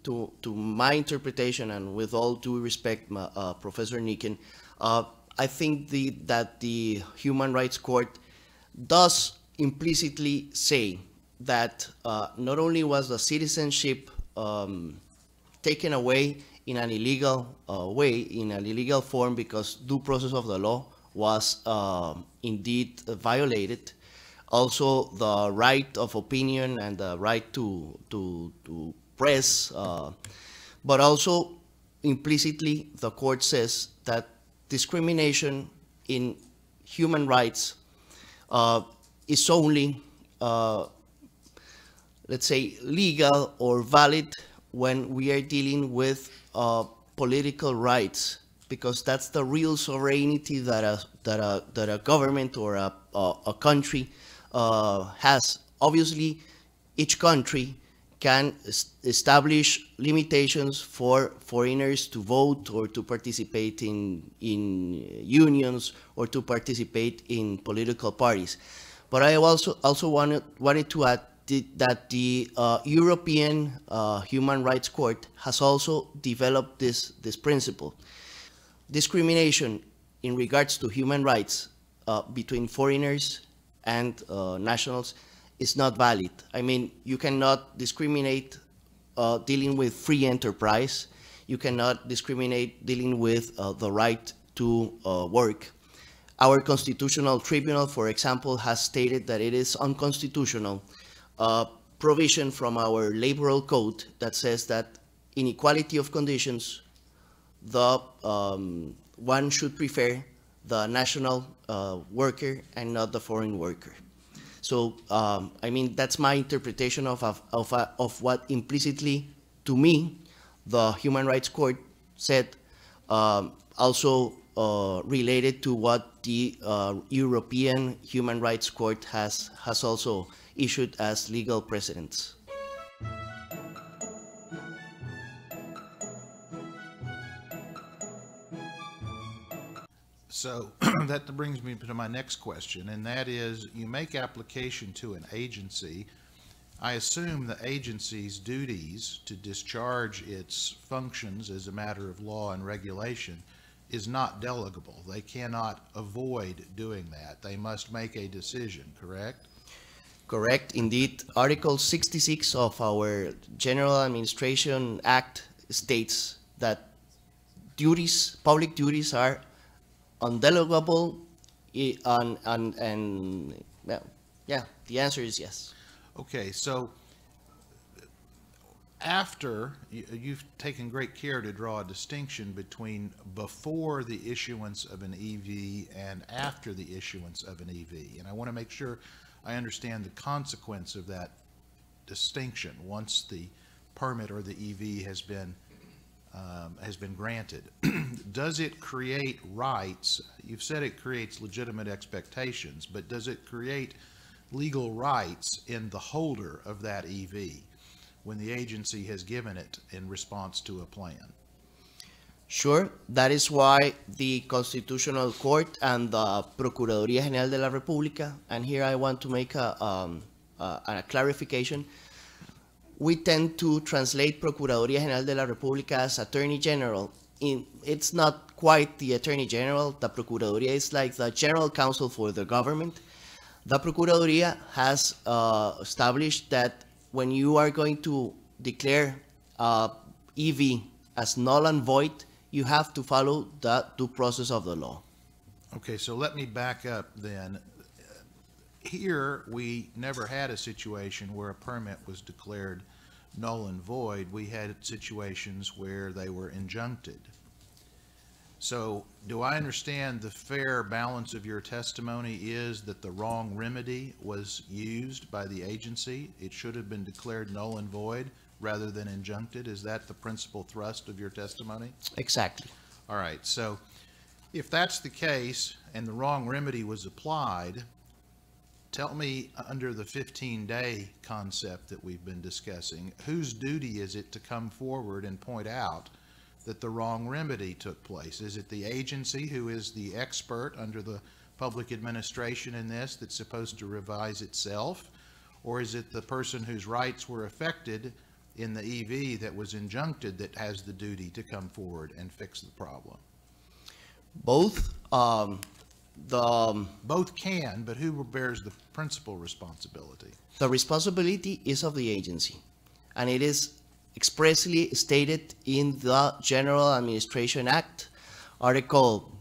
to my interpretation, and with all due respect, Professor Niken, I think that the Human Rights Court does implicitly say that not only was the citizenship taken away in an illegal way, in an illegal form, because due process of the law was indeed violated, also the right of opinion and the right to press, but also implicitly the court says that discrimination in human rights is only, let's say, legal or valid when we are dealing with political rights, because that's the real sovereignty that a government or a country has. Obviously, each country can establish limitations for foreigners to vote or to participate in unions or to participate in political parties. But I also wanted to add that the European Human Rights Court has also developed this principle. Discrimination in regards to human rights between foreigners and nationals is not valid. I mean, you cannot discriminate dealing with free enterprise. You cannot discriminate dealing with the right to work. Our Constitutional Tribunal, for example, has stated that it is unconstitutional provision from our laboral code that says that in equality of conditions, the one should prefer the national worker and not the foreign worker. So, I mean, that's my interpretation of what implicitly, to me, the Human Rights Court said, also related to what the European Human Rights Court has also issued as legal precedents. So that brings me to my next question, and that is, you make application to an agency. I assume the agency's duties to discharge its functions as a matter of law and regulation is not delegable. They cannot avoid doing that. They must make a decision, correct? Correct. Indeed, Article 66 of our General Administration Act states that duties, public duties, are undelegable, and well, yeah, the answer is yes. Okay, so after, you've taken great care to draw a distinction between before the issuance of an EV and after the issuance of an EV, and I want to make sure I understand the consequence of that distinction once the permit or the EV has been granted. Does it create rights? You've said it creates legitimate expectations, but does it create legal rights in the holder of that EV when the agency has given it in response to a plan? Sure. That is why the Constitutional Court and the Procuraduría General de la República, and here I want to make a clarification, we tend to translate Procuraduría General de la República as Attorney General. It's not quite the Attorney General. The Procuraduría is like the General Counsel for the government. The Procuraduría has established that when you are going to declare EV as null and void, you have to follow the due process of the law. Okay, so let me back up then. Here, we never had a situation where a permit was declared null and void. We had situations where they were injuncted. So, do I understand the fair balance of your testimony is that the wrong remedy was used by the agency? It should have been declared null and void rather than injuncted? Is that the principal thrust of your testimony? Exactly. All right, so if that's the case and the wrong remedy was applied, tell me, under the 15-day concept that we've been discussing, whose duty is it to come forward and point out that the wrong remedy took place? Is it the agency, who is the expert under the public administration in this, that's supposed to revise itself? Or is it the person whose rights were affected in the EV that was injuncted that has the duty to come forward and fix the problem? Both. Both can, but who bears the principal responsibility? The responsibility is of the agency, and it is expressly stated in the General Administration Act, Article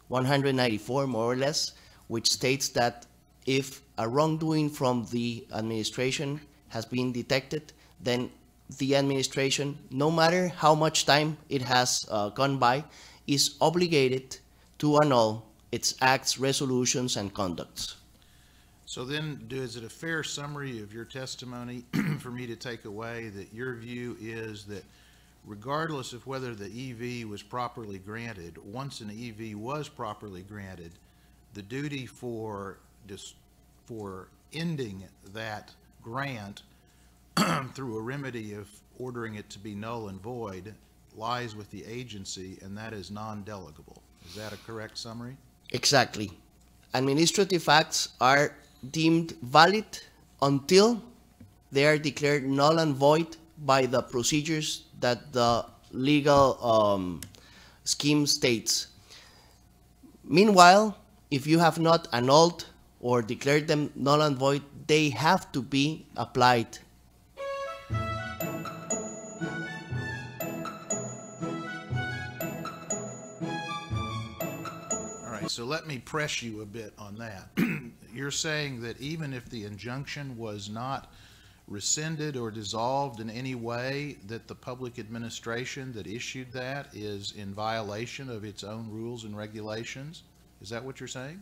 194, more or less, which states that if a wrongdoing from the administration has been detected, then the administration, no matter how much time it has gone by, is obligated to annul its acts, resolutions, and conducts. So then, is it a fair summary of your testimony for me to take away that your view is that regardless of whether the EV was properly granted, once an EV was properly granted, the duty for ending that grant through a remedy of ordering it to be null and void lies with the agency, and that is non-delegable? Is that a correct summary? Exactly. Administrative acts are deemed valid until they are declared null and void by the procedures that the legal scheme states. Meanwhile, if you have not annulled or declared them null and void, they have to be applied. So let me press you a bit on that. You're saying that even if the injunction was not rescinded or dissolved in any way, that the public administration that issued that is in violation of its own rules and regulations? Is that what you're saying?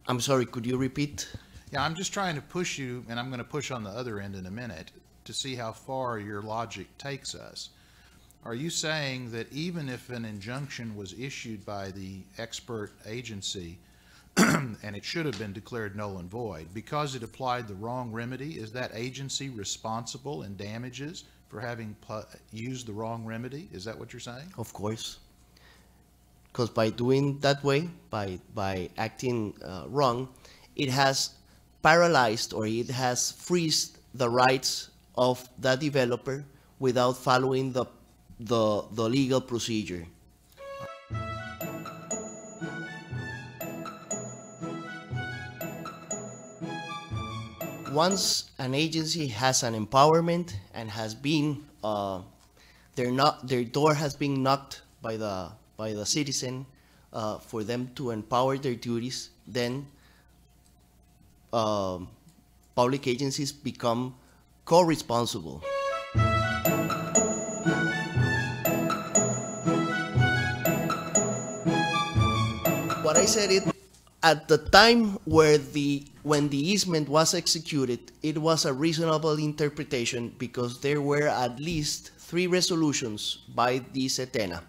I'm sorry, could you repeat? Yeah, I'm just trying to push you, and I'm going to push on the other end in a minute, to see how far your logic takes us. Are you saying that even if an injunction was issued by the expert agency and it should have been declared null and void, because it applied the wrong remedy, is that agency responsible in damages for having used the wrong remedy? Is that what you're saying? Of course. Because by doing that way, by acting wrong, it has paralyzed or it has freezed the rights of the developer without following the legal procedure. Once an agency has an empowerment and has been their door has been knocked by the citizen for them to empower their duties, then public agencies become co-responsible. What I said, it at the time when the easement was executed, it was a reasonable interpretation because there were at least 3 resolutions by the SETENA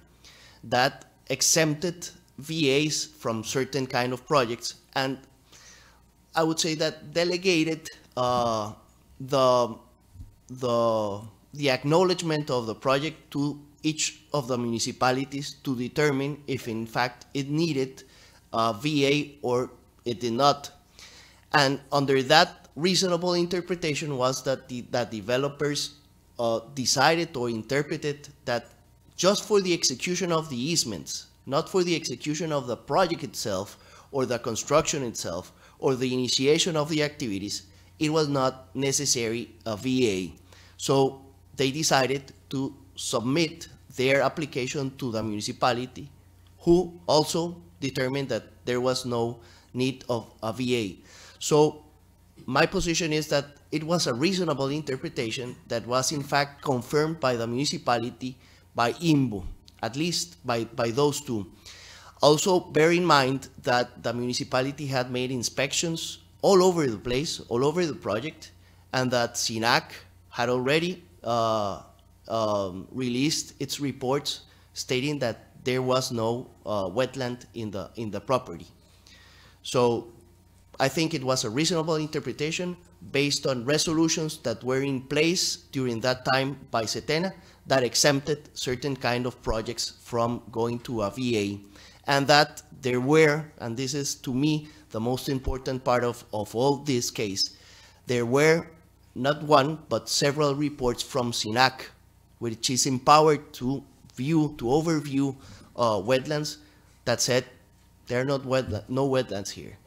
that exempted VAs from certain kind of projects, and I would say that delegated the acknowledgement of the project to each of the municipalities to determine if in fact it needed VA or it did not. And under that reasonable interpretation was that that developers decided or interpreted that just for the execution of the easements, not for the execution of the project itself or the construction itself or the initiation of the activities, it was not necessary a VA. So they decided to submit their application to the municipality, who also determined that there was no need of a VA. So my position is that it was a reasonable interpretation that was in fact confirmed by the municipality, by IMBU, at least by those 2. Also bear in mind that the municipality had made inspections all over the place, all over the project, and that SINAC had already released its reports stating that there was no wetland in the property. So I think it was a reasonable interpretation based on resolutions that were in place during that time by SETENA that exempted certain kind of projects from going to a VA, and that there were, and this is to me the most important part of all this case, there were not one, but several reports from SINAC, which is empowered to overview wetlands, that said there are no wetlands here.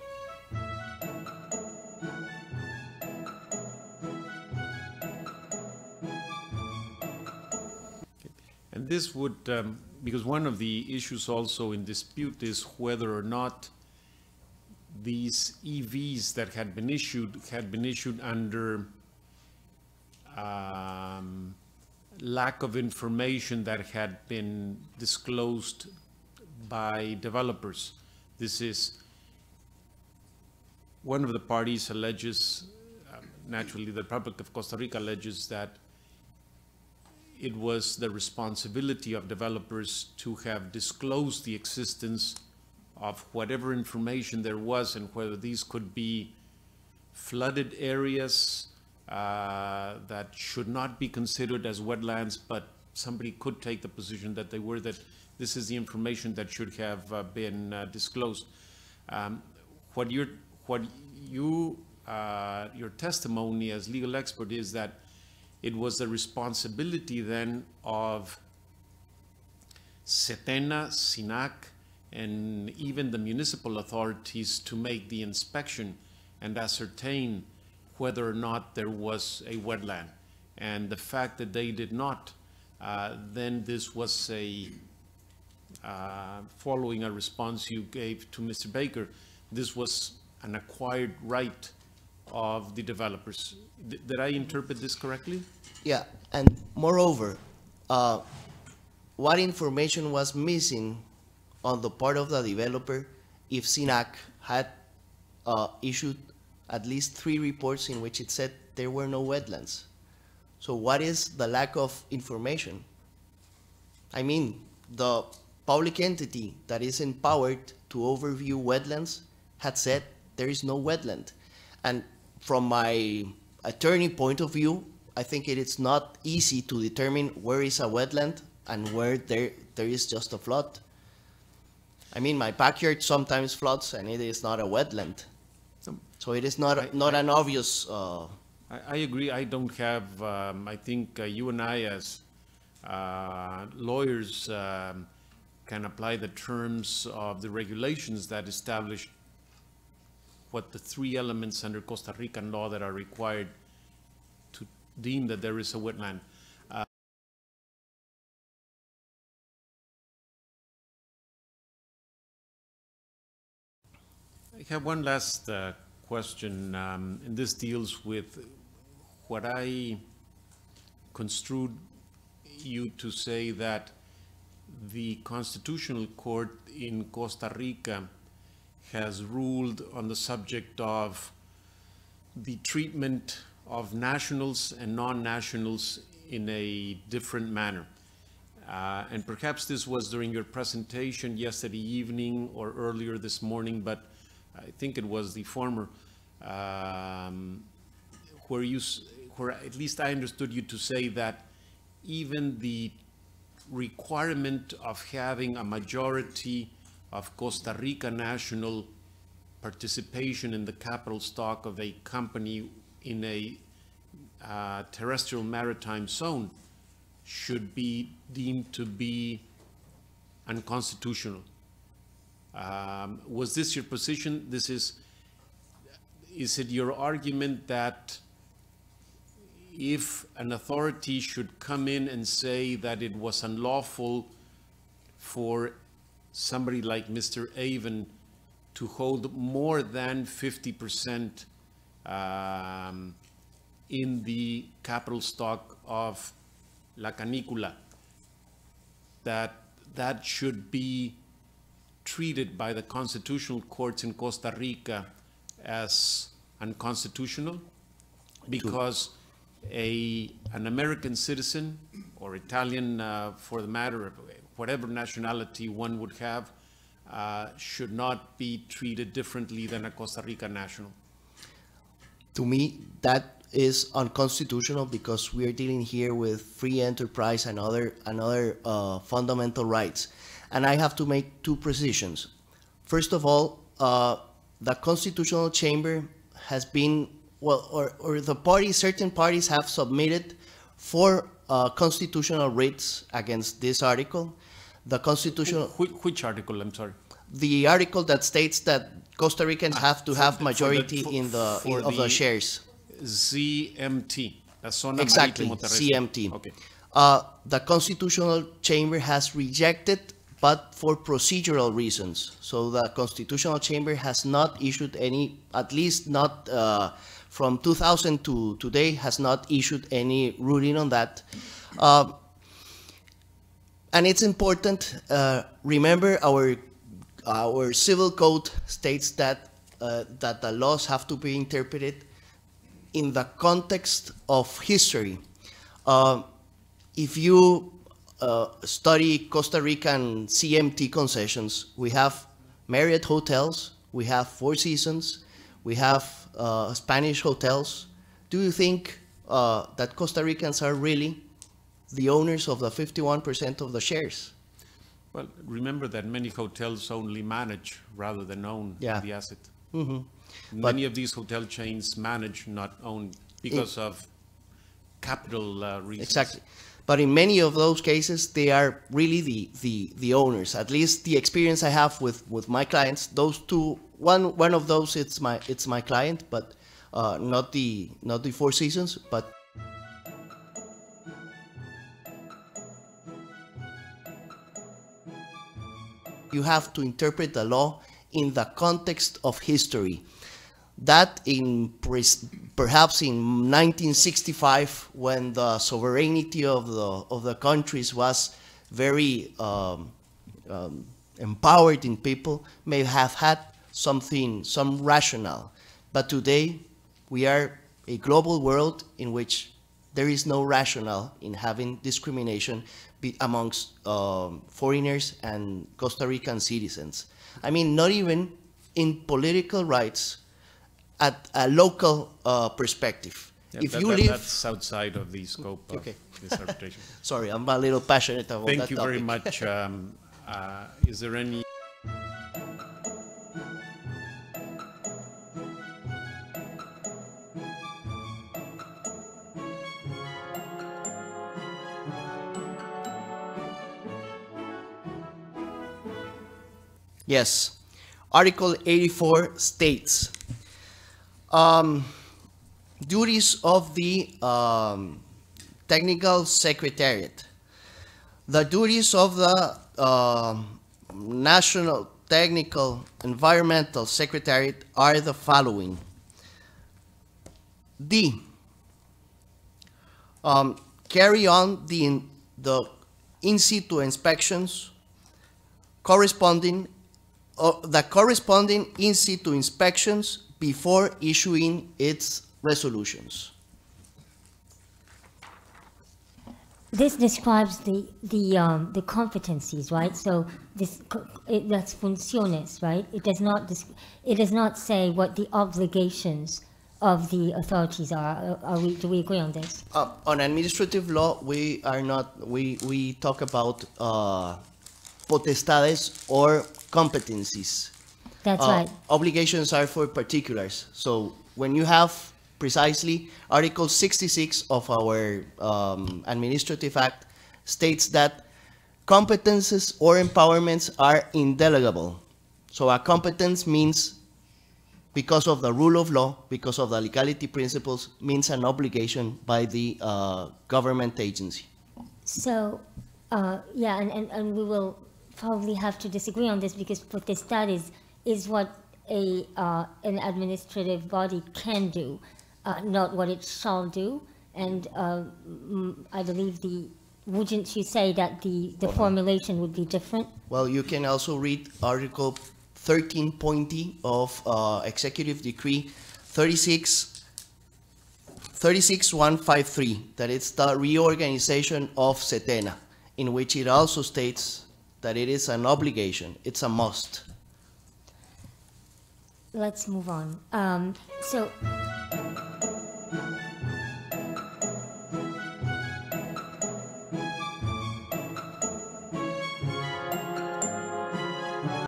And this would, because one of the issues also in dispute is whether or not these EVs that had been issued under lack of information that had been disclosed by developers. This is one of the parties alleges, naturally the Republic of Costa Rica alleges that it was the responsibility of developers to have disclosed the existence of whatever information there was, and whether these could be flooded areas that should not be considered as wetlands, but somebody could take the position that they were, that this is the information that should have been disclosed. Your testimony as legal expert is that it was the responsibility then of SETENA, SINAC, and even the municipal authorities to make the inspection and ascertain whether or not there was a wetland. And the fact that they did not, then this was a, following a response you gave to Mr. Baker, this was an acquired right of the developers. Did I interpret this correctly? Yeah, and moreover, what information was missing on the part of the developer if SINAC had issued at least 3 reports in which it said there were no wetlands? So what is the lack of information? I mean, the public entity that is empowered to overview wetlands had said there is no wetland. And from my attorney point of view, I think it is not easy to determine where is a wetland and where there is just a flood. I mean, my backyard sometimes floods and it is not a wetland. So it is not an obvious... I agree. I don't have, I think you and I as lawyers can apply the terms of the regulations that establish what the 3 elements under Costa Rican law that are required to deem that there is a wetland. I have one last question, and this deals with what I construed you to say, that the Constitutional Court in Costa Rica has ruled on the subject of the treatment of nationals and non-nationals in a different manner. And perhaps this was during your presentation yesterday evening or earlier this morning, but I think it was the former, where at least I understood you to say that even the requirement of having a majority of Costa Rica national participation in the capital stock of a company in a terrestrial maritime zone should be deemed to be unconstitutional. Was this your position? Is it your argument that if an authority should come in and say that it was unlawful for somebody like Mr. Aven to hold more than 50% in the capital stock of La Canícula, that should be treated by the constitutional courts in Costa Rica as unconstitutional? Because an American citizen, or Italian for the matter of whatever nationality one would have, should not be treated differently than a Costa Rica national? To me, that is unconstitutional, because we are dealing here with free enterprise and other fundamental rights. And I have to make 2 precisions. First of all, the Constitutional Chamber has been well, or the parties, certain parties have submitted for constitutional writs against this article. The constitutional, Which article, I'm sorry? the article that states that Costa Ricans have to have majority of the shares. ZMT, la zona Exactly, marítimo terrestre. CMT. Okay. The Constitutional Chamber has rejected, but for procedural reasons. So the Constitutional Chamber has not issued any, at least not from 2000 to today, has not issued any ruling on that. And it's important, remember our civil code states that that the laws have to be interpreted in the context of history. If you study Costa Rican CMT concessions, we have Marriott hotels, we have Four Seasons, we have Spanish hotels. Do you think that Costa Ricans are really the owners of the 51% of the shares? Well, remember that many hotels only manage rather than own the asset. Mm-hmm. Many of these hotel chains manage, not own, because of capital reasons. Exactly. But in many of those cases, they are really the owners. At least the experience I have with my clients, those two, one of those it's my client, but not the Four Seasons, but you have to interpret the law in the context of history. That perhaps in 1965, when the sovereignty of the countries was very empowered in people, may have had some rationale. But today, we are a global world in which there is no rationale in having discrimination amongst foreigners and Costa Rican citizens. I mean, not even in political rights at a local perspective. Yeah, If you live... That's outside of the scope of this arbitration. Sorry, I'm a little passionate about that Thank you very topic. much. Is there any... Yes. Article 84 states, duties of the Technical Secretariat. The duties of the National Technical Environmental Secretariat are the following. D. Carry on the in situ inspections corresponding the corresponding in situ inspections before issuing its resolutions. This describes the competencies, right? So that's funciones, right? It does not say what the obligations of the authorities are. Do we agree on this? On administrative law, we talk about potestades or competencies. That's right. Obligations are for particulars. So when you have precisely Article 66 of our Administrative Act states that competences or empowerments are indelegable. So a competence means, because of the rule of law, because of the legality principles, means an obligation by the government agency. So, yeah, and we will probably have to disagree on this, because potestad is what an administrative body can do, not what it shall do. And I believe wouldn't you say that the formulation would be different? Well, you can also read Article 13.0 of Executive Decree 36153, that it's the reorganization of SETENA, in which it also states that it is an obligation, it's a must. Let's move on. So